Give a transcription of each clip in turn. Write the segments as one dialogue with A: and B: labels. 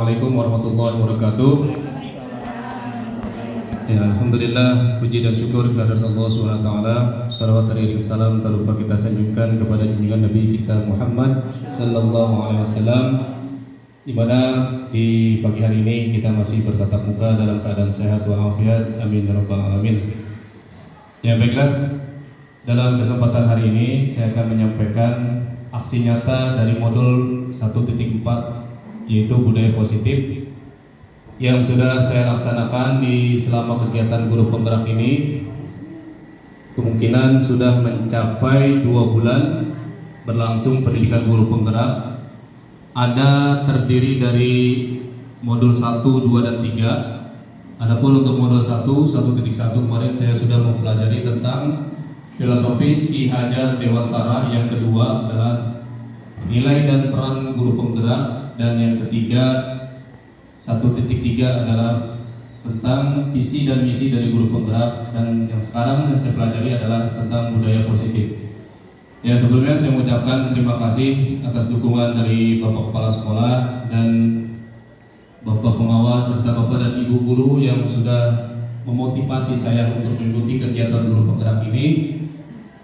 A: Assalamualaikum warahmatullahi wabarakatuh. Ya, alhamdulillah, puji dan syukur kepada Allah Subhanahu wa taala. Salawat teriring salam tak lupa kita sanjungkan kepada junjungan Nabi kita Muhammad sallallahu alaihi wasallam, di mana di pagi hari ini kita masih bertatap muka dalam keadaan sehat walafiat. Amin ya rabbal alamin. Ya, baiklah. Dalam kesempatan hari ini saya akan menyampaikan aksi nyata dari modul 1.4, yaitu budaya positif, yang sudah saya laksanakan di selama kegiatan guru penggerak ini. Kemungkinan sudah mencapai 2 bulan berlangsung pendidikan guru penggerak. Ada terdiri dari modul 1, 2, dan 3. Adapun untuk modul 1, 1.1 kemarin saya sudah mempelajari tentang filosofis Ki Hajar Dewantara. Yang kedua adalah nilai dan peran guru penggerak, dan yang ketiga 1.3 adalah tentang visi dan misi dari guru penggerak, dan yang sekarang yang saya pelajari adalah tentang budaya positif. Ya, sebelumnya saya mengucapkan terima kasih atas dukungan dari Bapak Kepala Sekolah dan Bapak Pengawas serta Bapak dan Ibu guru yang sudah memotivasi saya untuk mengikuti kegiatan guru penggerak ini,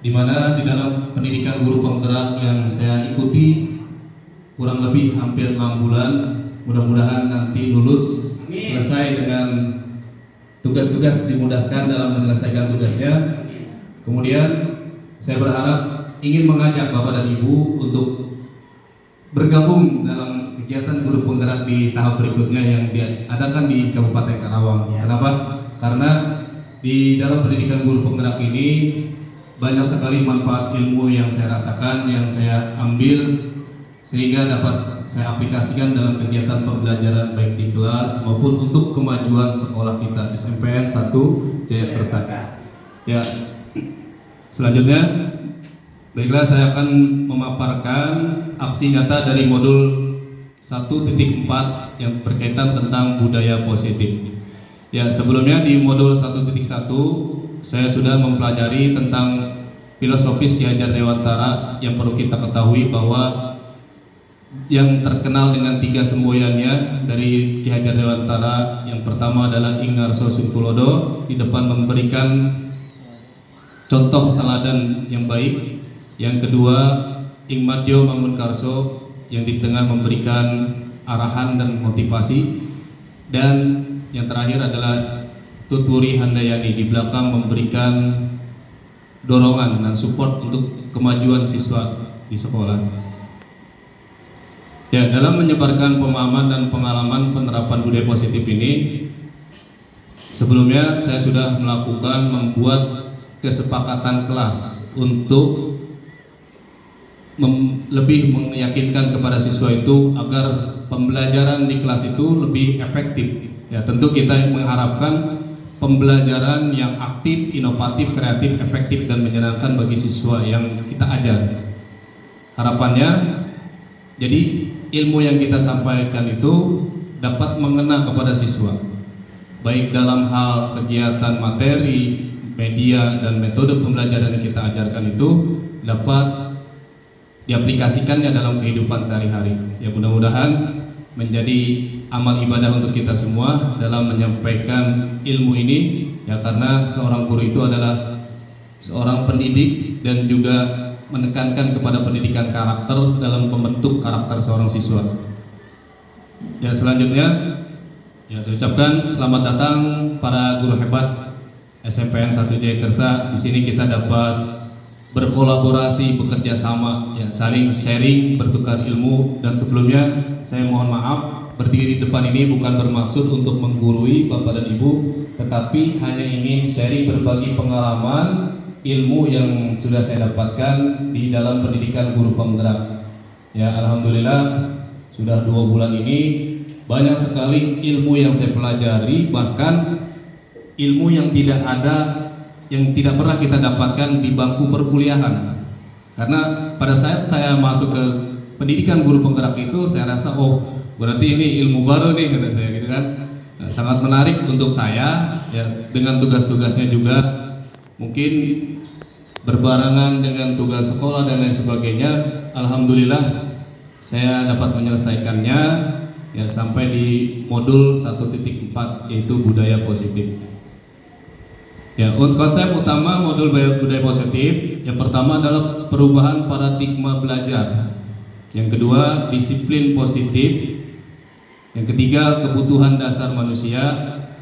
A: di mana di dalam pendidikan guru penggerak yang saya ikuti kurang lebih hampir 6 bulan. Mudah-mudahan nanti lulus, selesai dengan tugas-tugas, dimudahkan dalam menyelesaikan tugasnya. Kemudian saya berharap ingin mengajak Bapak dan Ibu untuk bergabung dalam kegiatan guru penggerak di tahap berikutnya yang diadakan di Kabupaten Karawang. Kenapa? Karena di dalam pendidikan guru penggerak ini banyak sekali manfaat ilmu yang saya rasakan, yang saya ambil, sehingga dapat saya aplikasikan dalam kegiatan pembelajaran baik di kelas maupun untuk kemajuan sekolah kita SMPN 1 Jayakerta. Ya, selanjutnya, baiklah, saya akan memaparkan aksi nyata dari modul 1.4 yang berkaitan tentang budaya positif. Ya, sebelumnya di modul 1.1 saya sudah mempelajari tentang filosofis Ki Hajar Dewantara. Yang perlu kita ketahui bahwa yang terkenal dengan 3 semboyannya dari Ki Hajar Dewantara, yang pertama adalah Ing Ngarso Suntulodo, di depan memberikan contoh teladan yang baik. Yang kedua, Ing Madyo Mangunkarso, yang di tengah memberikan arahan dan motivasi. Dan yang terakhir adalah Tuturi Handayani, di belakang memberikan dorongan dan support untuk kemajuan siswa di sekolah. Ya, dalam menyebarkan pemahaman dan pengalaman penerapan budaya positif ini, sebelumnya saya sudah membuat kesepakatan kelas untuk lebih meyakinkan kepada siswa itu agar pembelajaran di kelas itu lebih efektif. Ya, tentu kita mengharapkan pembelajaran yang aktif, inovatif, kreatif, efektif, dan menyenangkan bagi siswa yang kita ajar. Harapannya, jadi ilmu yang kita sampaikan itu dapat mengena kepada siswa, baik dalam hal kegiatan materi, media, dan metode pembelajaran yang kita ajarkan itu dapat diaplikasikannya dalam kehidupan sehari-hari. Ya, mudah-mudahan menjadi amal ibadah untuk kita semua dalam menyampaikan ilmu ini, ya, karena seorang guru itu adalah seorang pendidik dan juga menekankan kepada pendidikan karakter dalam membentuk karakter seorang siswa. Ya, selanjutnya, ya, saya ucapkan selamat datang para guru hebat SMPN 1 Jayakerta. Di sini kita dapat berkolaborasi, bekerja sama, ya, saling sharing, bertukar ilmu. Dan sebelumnya saya mohon maaf, berdiri di depan ini bukan bermaksud untuk menggurui Bapak dan Ibu, tetapi hanya ingin sharing, berbagi pengalaman, ilmu yang sudah saya dapatkan di dalam pendidikan guru penggerak. Ya, alhamdulillah sudah 2 bulan ini banyak sekali ilmu yang saya pelajari, bahkan ilmu yang tidak pernah kita dapatkan di bangku perkuliahan. Karena pada saat saya masuk ke pendidikan guru penggerak itu, saya rasa, oh, berarti ini ilmu baru nih, kata saya gitu kan. Nah, sangat menarik untuk saya, ya, dengan tugas-tugasnya juga mungkin berbarengan dengan tugas sekolah dan lain sebagainya. Alhamdulillah saya dapat menyelesaikannya, ya sampai di modul 1.4 yaitu budaya positif. Ya, konsep utama modul budaya positif yang pertama adalah perubahan paradigma belajar. Yang kedua, disiplin positif. Yang ketiga, kebutuhan dasar manusia.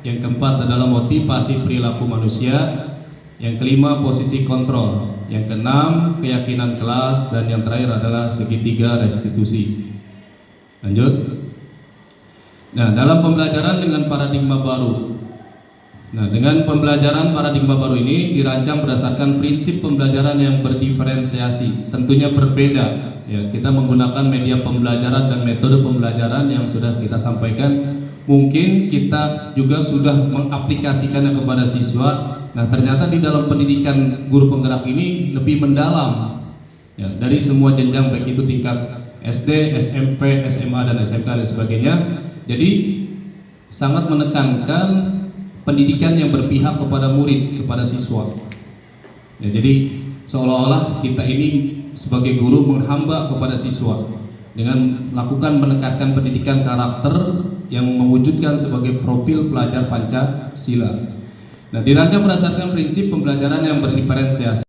A: Yang keempat adalah motivasi perilaku manusia. Yang kelima, posisi kontrol. Yang keenam, keyakinan kelas. Dan yang terakhir adalah segitiga restitusi. Lanjut. Nah, dalam pembelajaran dengan paradigma baru. Nah, dengan pembelajaran paradigma baru ini dirancang berdasarkan prinsip pembelajaran yang berdiferensiasi, tentunya berbeda. Ya, kita menggunakan media pembelajaran dan metode pembelajaran yang sudah kita sampaikan. Mungkin kita juga sudah mengaplikasikannya kepada siswa. Nah, ternyata di dalam pendidikan guru penggerak ini lebih mendalam. Ya, dari semua jenjang baik itu tingkat SD, SMP, SMA dan SMK dan sebagainya. Jadi sangat menekankan pendidikan yang berpihak kepada murid, kepada siswa. Ya, jadi seolah-olah kita ini sebagai guru menghamba kepada siswa dengan melakukan menekankan pendidikan karakter yang mewujudkan sebagai profil pelajar Pancasila. Nah, dirancang berdasarkan prinsip pembelajaran yang berdiferensiasi,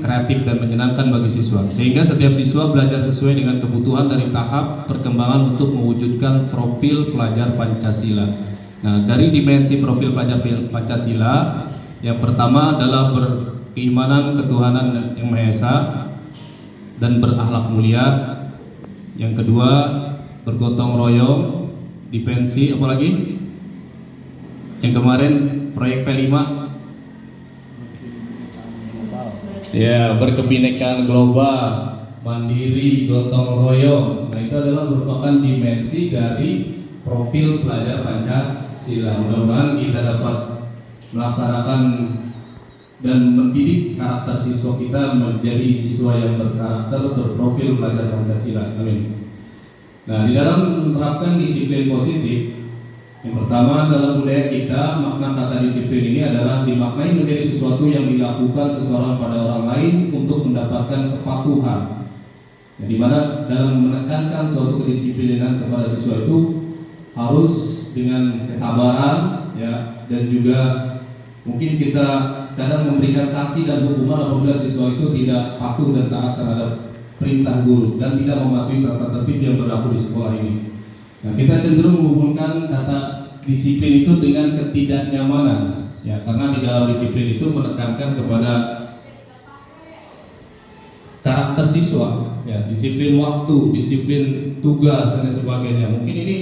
A: kreatif dan menyenangkan bagi siswa, sehingga setiap siswa belajar sesuai dengan kebutuhan dari tahap perkembangan untuk mewujudkan profil pelajar Pancasila. Nah, dari dimensi profil pelajar Pancasila, yang pertama adalah berkeimanan ketuhanan yang Maha Esa dan berakhlak mulia. Yang kedua, bergotong royong, dipensi, apalagi yang kemarin proyek P5, ya, berkebinekaan global, mandiri, gotong royong. Nah, itu adalah merupakan dimensi dari profil pelajar Pancasila. Mudah-mudahan kita dapat melaksanakan dan mendidik karakter siswa kita menjadi siswa yang berkarakter, berprofil pelajar Pancasila. Amin. Nah, di dalam menerapkan disiplin positif, yang pertama dalam budaya kita, makna kata disiplin ini adalah dimaknai menjadi sesuatu yang dilakukan seseorang pada orang lain untuk mendapatkan kepatuhan. Nah, di mana dalam menekankan suatu kedisiplinan kepada siswa itu harus dengan kesabaran, ya, dan juga mungkin kita kadang memberikan sanksi dan hukuman apabila siswa itu tidak patuh dan taat terhadap perintah guru dan tidak mematuhi tata tertib yang berlaku di sekolah ini. Nah, kita cenderung menghubungkan kata disiplin itu dengan ketidaknyamanan, ya, karena di dalam disiplin itu menekankan kepada karakter siswa, ya, disiplin waktu, disiplin tugas dan sebagainya. Mungkin ini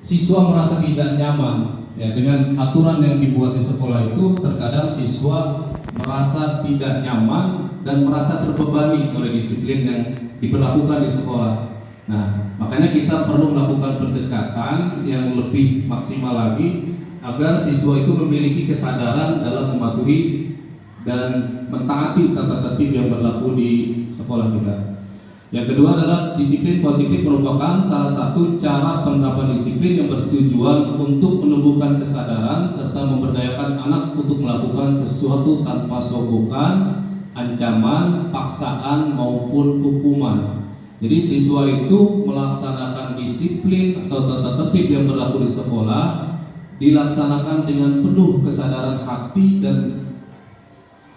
A: siswa merasa tidak nyaman, ya, dengan aturan yang dibuat di sekolah itu. Terkadang siswa merasa tidak nyaman dan merasa terbebani oleh disiplin yang diberlakukan di sekolah. Nah, makanya kita perlu melakukan pendekatan yang lebih maksimal lagi agar siswa itu memiliki kesadaran dalam mematuhi dan mentaati tata tertib yang berlaku di sekolah kita. Yang kedua adalah disiplin positif merupakan salah satu cara penerapan disiplin yang bertujuan untuk menumbuhkan kesadaran serta memberdayakan anak untuk melakukan sesuatu tanpa sogokan, ancaman, paksaan maupun hukuman. Jadi siswa itu melaksanakan disiplin atau tata tertib yang berlaku di sekolah dilaksanakan dengan penuh kesadaran hati dan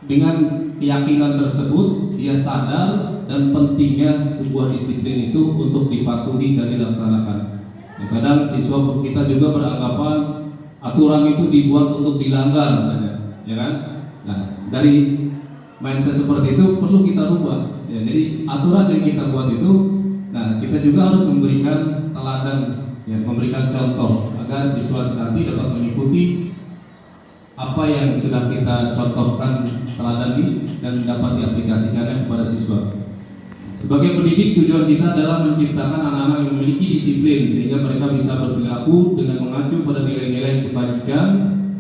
A: dengan keyakinan tersebut dia sadar dan pentingnya sebuah disiplin itu untuk dipatuhi dan dilaksanakan. Nah, kadang siswa kita juga beranggapan aturan itu dibuat untuk dilanggar, katanya, ya kan? Nah, dari mindset seperti itu perlu kita rubah. Ya, jadi aturan yang kita buat itu, nah, kita juga harus memberikan teladan, ya, memberikan contoh agar siswa nanti dapat mengikuti apa yang sudah kita contohkan teladan ini dan dapat diaplikasikannya kepada siswa. Sebagai pendidik, tujuan kita adalah menciptakan anak-anak yang memiliki disiplin sehingga mereka bisa berperilaku dengan mengacu pada nilai-nilai kebajikan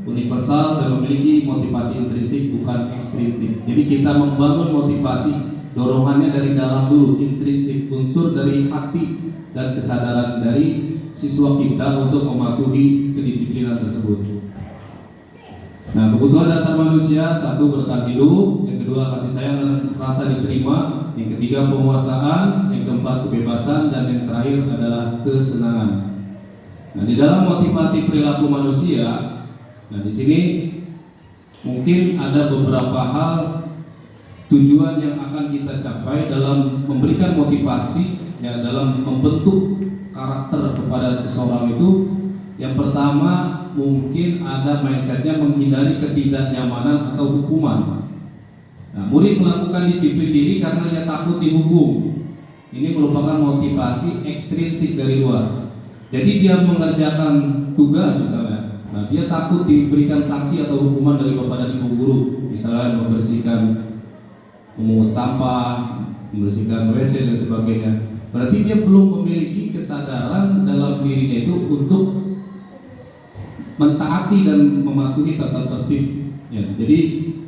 A: universal dan memiliki motivasi intrinsik bukan ekstrinsik. Jadi kita membangun motivasi, dorongannya dari dalam dulu, intrinsik, unsur dari hati dan kesadaran dari siswa kita untuk mematuhi kedisiplinan tersebut. Nah, kebutuhan dasar manusia, satu, bertahan hidup, yang kedua kasih sayang dan rasa diterima, yang ketiga penguasaan, yang keempat kebebasan, dan yang terakhir adalah kesenangan. Nah, di dalam motivasi perilaku manusia, nah di sini mungkin ada beberapa hal tujuan yang akan kita capai dalam memberikan motivasi, ya, dalam membentuk karakter kepada seseorang itu. Yang pertama, mungkin ada mindsetnya menghindari ketidaknyamanan atau hukuman. Nah, murid melakukan disiplin diri karena ia takut dihukum. Ini merupakan motivasi ekstrinsik dari luar. Jadi dia mengerjakan tugas misalnya, nah dia takut diberikan sanksi atau hukuman dari bapak dan ibu guru, misalnya memungut sampah, membersihkan WC dan sebagainya. Berarti dia belum memiliki kesadaran dalam dirinya itu untuk mentaati dan mematuhi tata tertib. Ya, jadi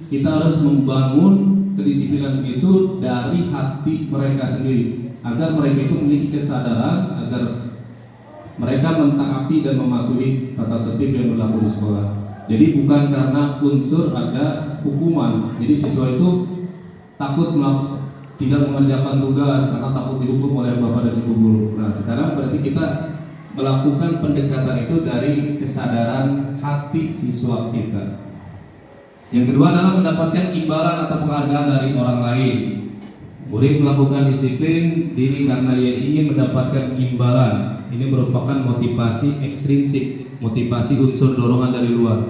A: kita harus membangun kedisiplinan itu dari hati mereka sendiri, agar mereka itu memiliki kesadaran, agar mereka mentaati dan mematuhi tata tertib yang berlaku di sekolah. Jadi bukan karena unsur ada hukuman. Jadi siswa itu takut tidak mengerjakan tugas karena takut dihukum oleh bapak dan ibu guru. Nah, sekarang berarti kita melakukan pendekatan itu dari kesadaran hati siswa kita. Yang kedua adalah mendapatkan imbalan atau penghargaan dari orang lain. Murid melakukan disiplin diri karena ia ingin mendapatkan imbalan. Ini merupakan motivasi ekstrinsik, motivasi unsur dorongan dari luar.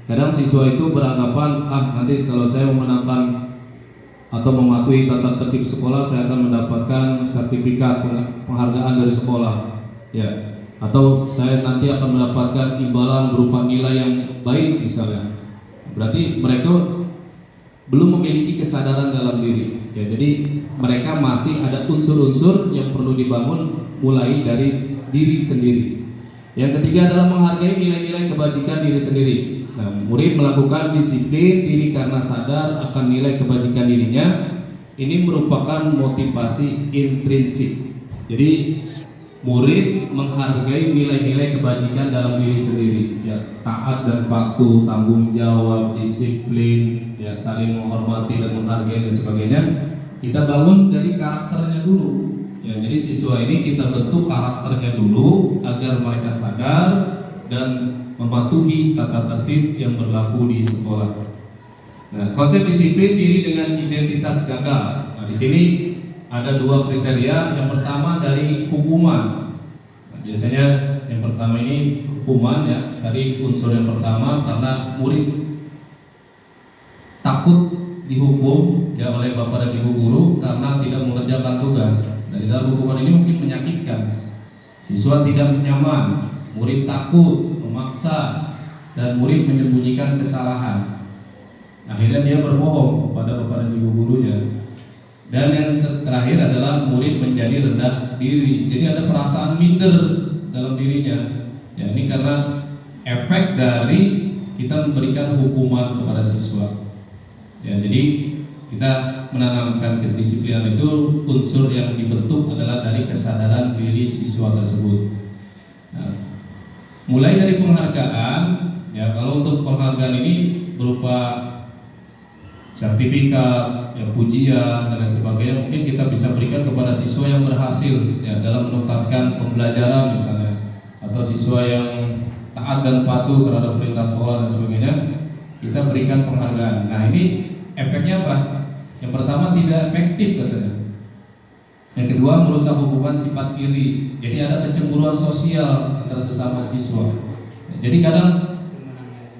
A: Kadang siswa itu beranggapan, nanti kalau saya memenangkan atau mematuhi tata tertib sekolah, saya akan mendapatkan sertifikat penghargaan dari sekolah, ya. Atau saya nanti akan mendapatkan imbalan berupa nilai yang baik misalnya. Berarti mereka belum memiliki kesadaran dalam diri, ya. Jadi mereka masih ada unsur-unsur yang perlu dibangun mulai dari diri sendiri. Yang ketiga adalah menghargai nilai-nilai kebajikan diri sendiri. Nah, murid melakukan disiplin diri karena sadar akan nilai kebajikan dirinya. Ini merupakan motivasi intrinsik. Jadi murid menghargai nilai-nilai kebajikan dalam diri sendiri, ya, taat dan patuh, tanggung jawab, disiplin, ya, saling menghormati dan menghargai dan sebagainya. Kita bangun dari karakternya dulu. Ya, jadi siswa ini kita bentuk karakternya dulu agar mereka sadar dan mematuhi tata tertib yang berlaku di sekolah. Nah, konsep disiplin diri dengan identitas gagal. Nah, di sini ada dua kriteria. Yang pertama dari hukuman. Nah, biasanya yang pertama ini hukuman, ya, dari unsur yang pertama karena murid takut dihukum, ya, oleh bapak dan ibu guru karena tidak mengerjakan tugas. Dari dalam hukuman ini mungkin menyakitkan, siswa tidak nyaman, murid takut, memaksa, dan murid menyembunyikan kesalahan. Akhirnya dia berbohong pada bapak dan ibu gurunya. Dan yang terakhir adalah murid menjadi rendah diri. Jadi ada perasaan minder dalam dirinya. Ya, ini karena efek dari kita memberikan hukuman kepada siswa. Ya, jadi kita menanamkan kedisiplinan itu, unsur yang dibentuk adalah dari kesadaran diri siswa tersebut. Nah, mulai dari penghargaan, ya, kalau untuk penghargaan ini berupa sertifikat, ya, pujian dan lain sebagainya, mungkin kita bisa berikan kepada siswa yang berhasil, ya, dalam menuntaskan pembelajaran misalnya, atau siswa yang taat dan patuh terhadap perintah sekolah dan sebagainya, kita berikan penghargaan. Nah, ini efeknya apa? Yang pertama tidak efektif katanya. Yang kedua merusak hubungan sifat iri. Jadi ada kecemburuan sosial antara sesama siswa. Jadi kadang,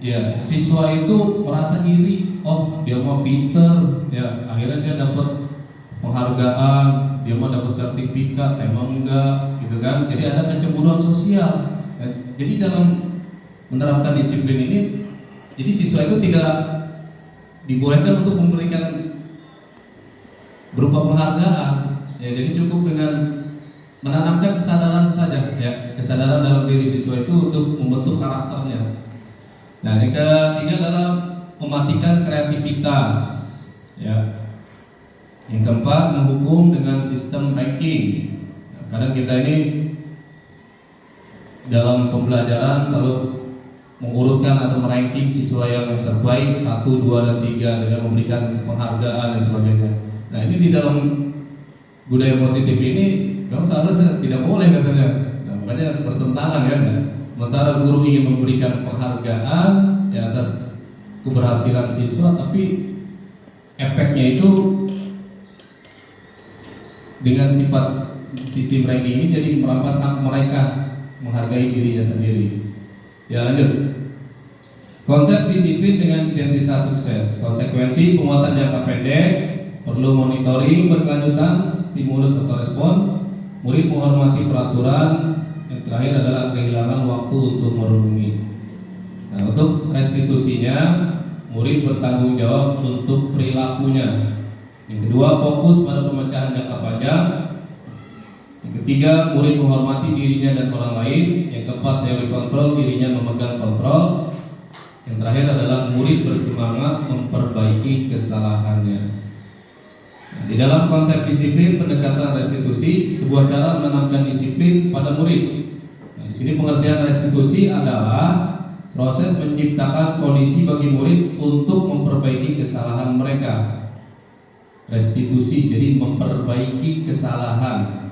A: ya, siswa itu merasa iri, oh dia mau pinter, ya, akhirnya dia dapat penghargaan, dia mau dapat sertifikat, saya mau enggak, gitu kan. Jadi ada kecemburuan sosial. Jadi dalam menerapkan disiplin ini, jadi siswa itu tidak dibolehkan untuk memberikan berupa penghargaan, ya, jadi cukup dengan menanamkan kesadaran saja, ya, kesadaran dalam diri siswa itu untuk membentuk karakternya. Nah, yang ketiga adalah mematikan kreativitas, ya. Yang keempat, menghukum dengan sistem ranking. Nah, kadang kita ini dalam pembelajaran selalu mengurutkan atau meranking siswa yang terbaik 1, 2, dan 3 dengan memberikan penghargaan dan sebagainya. Nah, ini di dalam budaya positif ini memang seharusnya tidak boleh katanya. Nah, makanya bertentangan, ya. Sementara guru ingin memberikan penghargaan ya atas keberhasilan siswa, tapi efeknya itu dengan sifat sistem ranking ini jadi merampas hak mereka menghargai dirinya sendiri. Ya, lanjut. Konsep disiplin dengan identitas sukses. Konsekuensi penguatan jangka pendek, perlu monitoring berkelanjutan, stimulus atau respon. Murid menghormati peraturan. Yang terakhir adalah kehilangan waktu untuk merenungi. Nah, untuk restitusinya, murid bertanggung jawab untuk perilakunya. Yang kedua, fokus pada pemecahan jangka panjang. Yang ketiga, murid menghormati dirinya dan orang lain. Yang keempat, teori kontrol, dirinya memegang kontrol. Yang terakhir adalah murid bersemangat memperbaiki kesalahannya. Nah, di dalam konsep disiplin pendekatan restitusi, sebuah cara menanamkan disiplin pada murid. Nah, di sini pengertian restitusi adalah proses menciptakan kondisi bagi murid untuk memperbaiki kesalahan mereka. Restitusi jadi memperbaiki kesalahan,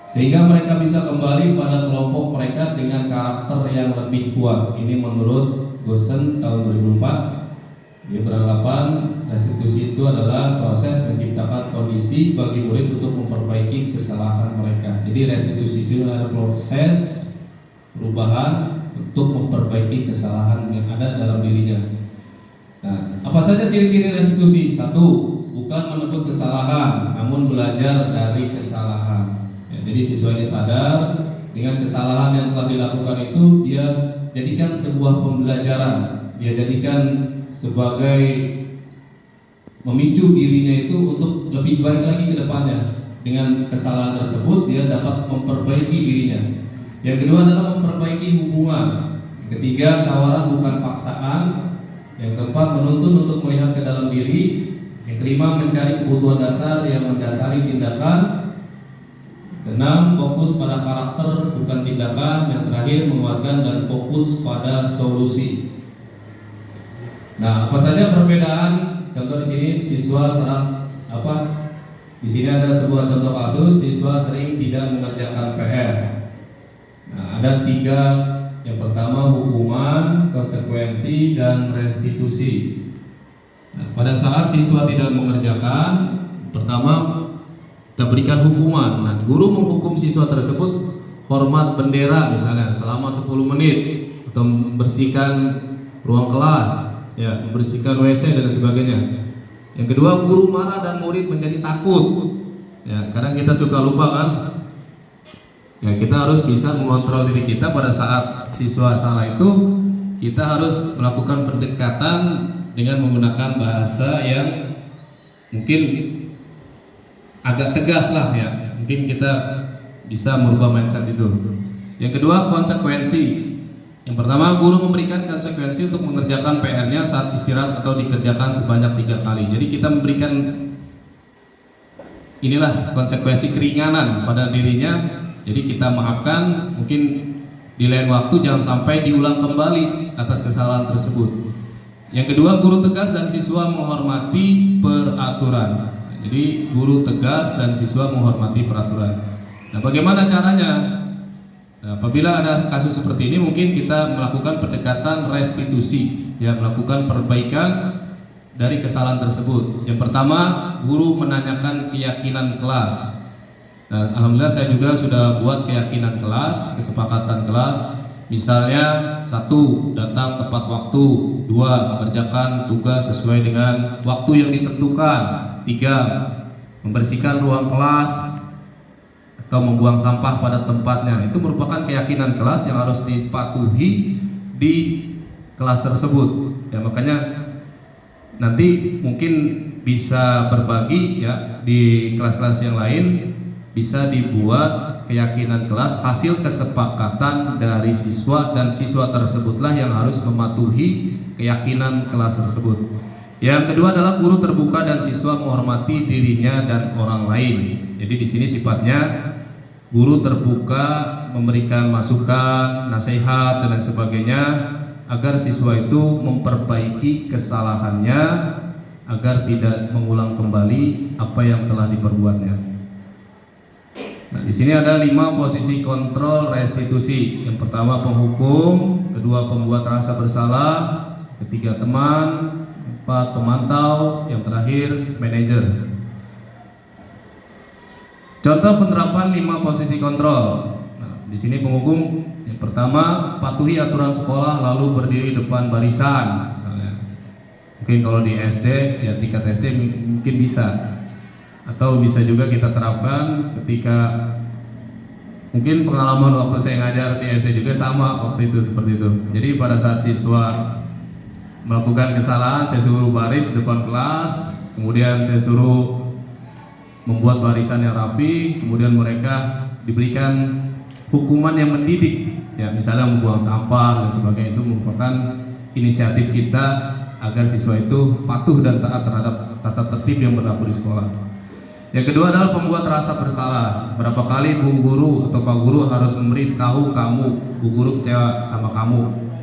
A: sehingga mereka bisa kembali pada kelompok mereka dengan karakter yang lebih kuat. Ini menurut Gosen tahun 2004. Dia beranggapan restitusi itu adalah proses menciptakan kondisi bagi murid untuk memperbaiki kesalahan mereka. Jadi restitusi itu adalah proses perubahan untuk memperbaiki kesalahan yang ada dalam dirinya. Nah, apa saja ciri-ciri restitusi? Satu, bukan menebus kesalahan, namun belajar dari kesalahan. Ya, jadi siswa ini sadar dengan kesalahan yang telah dilakukan itu, dia jadikan sebuah pembelajaran, dia jadikan sebagai memicu dirinya itu untuk lebih baik lagi ke depannya. Dengan kesalahan tersebut dia dapat memperbaiki dirinya. Yang kedua adalah memperbaiki hubungan. Yang ketiga, tawaran bukan paksaan. Yang keempat, menuntun untuk melihat ke dalam diri. Yang kelima, mencari kebutuhan dasar yang mendasari tindakan. Keenam, fokus pada karakter bukan tindakan. Yang terakhir, menguatkan dan fokus pada solusi. Nah, apa saja perbedaan? Contoh di sini siswa di sini ada sebuah contoh kasus, siswa sering tidak mengerjakan PR. Nah, ada 3. Yang pertama, hukuman, konsekuensi, dan restitusi. Nah, pada saat siswa tidak mengerjakan, pertama kita berikan hukuman. Nah, guru menghukum siswa tersebut hormat bendera misalnya selama 10 menit, atau membersihkan ruang kelas, ya, membersihkan WC dan sebagainya. Yang kedua, guru marah dan murid menjadi takut. Ya, kadang kita suka lupa kan? Ya, kita harus bisa mengontrol diri kita pada saat siswa salah itu. Kita harus melakukan pendekatan dengan menggunakan bahasa yang mungkin agak tegas lah ya. Mungkin kita bisa merubah mindset itu. Yang kedua, konsekuensi. Yang pertama, guru memberikan konsekuensi untuk mengerjakan PR-nya saat istirahat atau dikerjakan sebanyak 3 kali. Jadi kita memberikan inilah konsekuensi keringanan pada dirinya. Jadi kita maafkan, mungkin di lain waktu jangan sampai diulang kembali atas kesalahan tersebut. Yang kedua, guru tegas dan siswa menghormati peraturan. Jadi guru tegas dan siswa menghormati peraturan. Nah, bagaimana caranya? Nah, apabila ada kasus seperti ini, mungkin kita melakukan pendekatan restitusi, ya, melakukan perbaikan dari kesalahan tersebut. Yang pertama, guru menanyakan keyakinan kelas. Nah, alhamdulillah saya juga sudah buat keyakinan kelas, kesepakatan kelas. Misalnya 1, datang tepat waktu. 2, mengerjakan tugas sesuai dengan waktu yang ditentukan. 3, membersihkan ruang kelas atau membuang sampah pada tempatnya. Itu merupakan keyakinan kelas yang harus dipatuhi di kelas tersebut. Ya, makanya nanti mungkin bisa berbagi ya di kelas-kelas yang lain, bisa dibuat keyakinan kelas hasil kesepakatan dari siswa, dan siswa tersebutlah yang harus mematuhi keyakinan kelas tersebut. Yang kedua adalah guru terbuka dan siswa menghormati dirinya dan orang lain. Jadi di sini sifatnya guru terbuka memberikan masukan, nasihat dan lain sebagainya agar siswa itu memperbaiki kesalahannya agar tidak mengulang kembali apa yang telah diperbuatnya. Nah, di sini ada 5 posisi kontrol restitusi. Yang pertama penghukum, kedua pembuat rasa bersalah, ketiga teman, 4 pemantau, yang terakhir manajer. Contoh penerapan 5 posisi kontrol. Nah, di sini penghukum yang pertama patuhi aturan sekolah lalu berdiri depan barisan. Misalnya, mungkin kalau di SD ya tingkat SD mungkin bisa, atau bisa juga kita terapkan ketika mungkin pengalaman waktu saya ngajar di SD juga sama waktu itu seperti itu. Jadi pada saat siswa melakukan kesalahan, saya suruh baris depan kelas, kemudian saya suruh membuat barisan yang rapi, kemudian mereka diberikan hukuman yang mendidik, ya misalnya membuang sampah dan sebagainya. Itu merupakan inisiatif kita agar siswa itu patuh dan taat terhadap tata tertib yang berlaku di sekolah. Yang kedua adalah pembuat rasa bersalah. Berapa kali bu guru atau pak guru harus memberitahu kamu, bu guru kecewa sama kamu.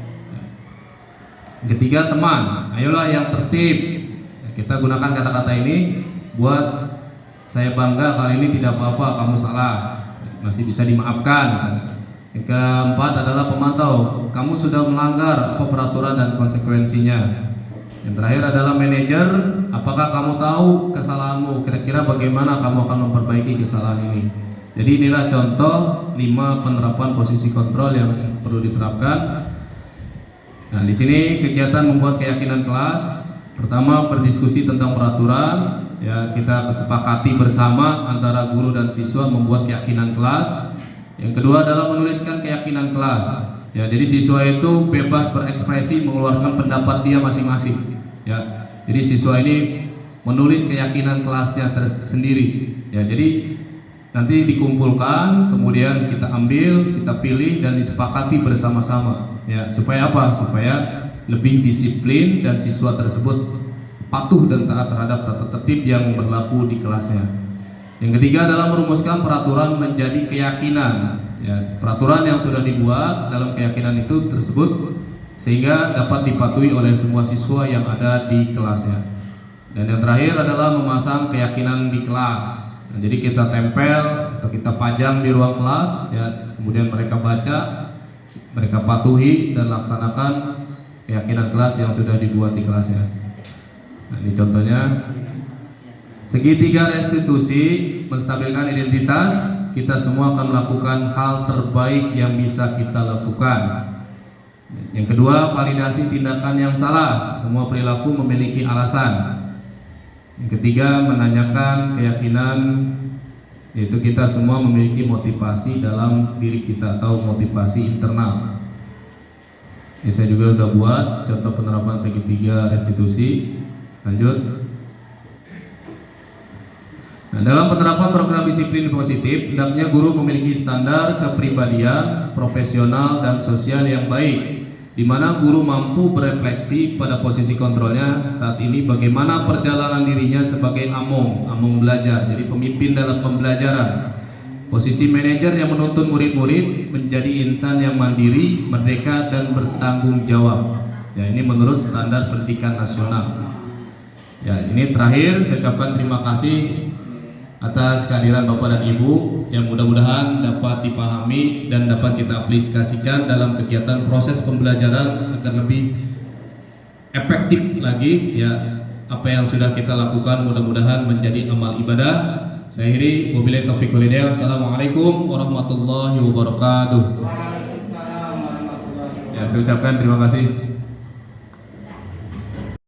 A: Ketiga teman, ayolah yang tertib. Kita gunakan kata-kata ini buat saya bangga kali ini tidak apa-apa, kamu salah, masih bisa dimaafkan misalnya. Yang keempat adalah pemantau, kamu sudah melanggar apa peraturan dan konsekuensinya. Yang terakhir adalah manajer, apakah kamu tahu kesalahanmu, kira-kira bagaimana kamu akan memperbaiki kesalahan ini. Jadi inilah contoh 5 penerapan posisi kontrol yang perlu diterapkan. Nah, di sini kegiatan membuat keyakinan kelas. Pertama, berdiskusi tentang peraturan. Ya, kita kesepakati bersama antara guru dan siswa membuat keyakinan kelas. Yang kedua adalah menuliskan keyakinan kelas. Ya, jadi siswa itu bebas berekspresi mengeluarkan pendapat dia masing-masing. Ya, jadi siswa ini menulis keyakinan kelasnya sendiri. Ya, jadi nanti dikumpulkan, kemudian kita ambil, kita pilih dan disepakati bersama-sama. Ya, supaya apa? Supaya lebih disiplin dan siswa tersebut patuh dan taat terhadap tata tertib yang berlaku di kelasnya. Yang ketiga adalah merumuskan peraturan menjadi keyakinan. Ya, peraturan yang sudah dibuat dalam keyakinan itu tersebut sehingga dapat dipatuhi oleh semua siswa yang ada di kelasnya. Dan yang terakhir adalah memasang keyakinan di kelas. Nah, jadi kita tempel atau kita pajang di ruang kelas, ya, kemudian mereka baca, mereka patuhi dan laksanakan keyakinan kelas yang sudah dibuat di kelasnya. Nah, ini contohnya. Segitiga restitusi menstabilkan identitas. Kita semua akan melakukan hal terbaik yang bisa kita lakukan. Yang kedua, validasi tindakan yang salah. Semua perilaku memiliki alasan. Yang ketiga, menanyakan keyakinan, yaitu kita semua memiliki motivasi dalam diri kita atau motivasi internal. Ini saya juga sudah buat contoh penerapan segitiga restitusi. Lanjut. Nah, dalam penerapan program disiplin positif, hendaknya guru memiliki standar kepribadian, profesional dan sosial yang baik, di mana guru mampu berefleksi pada posisi kontrolnya saat ini bagaimana perjalanan dirinya sebagai among belajar, jadi pemimpin dalam pembelajaran. Posisi manajer yang menuntun murid-murid menjadi insan yang mandiri, merdeka dan bertanggung jawab. Ya, ini menurut standar pendidikan nasional. Ya, ini terakhir saya ucapkan terima kasih atas kehadiran Bapak dan Ibu yang mudah-mudahan dapat dipahami dan dapat kita aplikasikan dalam kegiatan proses pembelajaran agar lebih efektif lagi. Ya, apa yang sudah kita lakukan mudah-mudahan menjadi amal ibadah. Saya akhiri, wabillahi taufiq wal hidayah. Assalamualaikum warahmatullahi wabarakatuh. Ya, saya ucapkan terima kasih.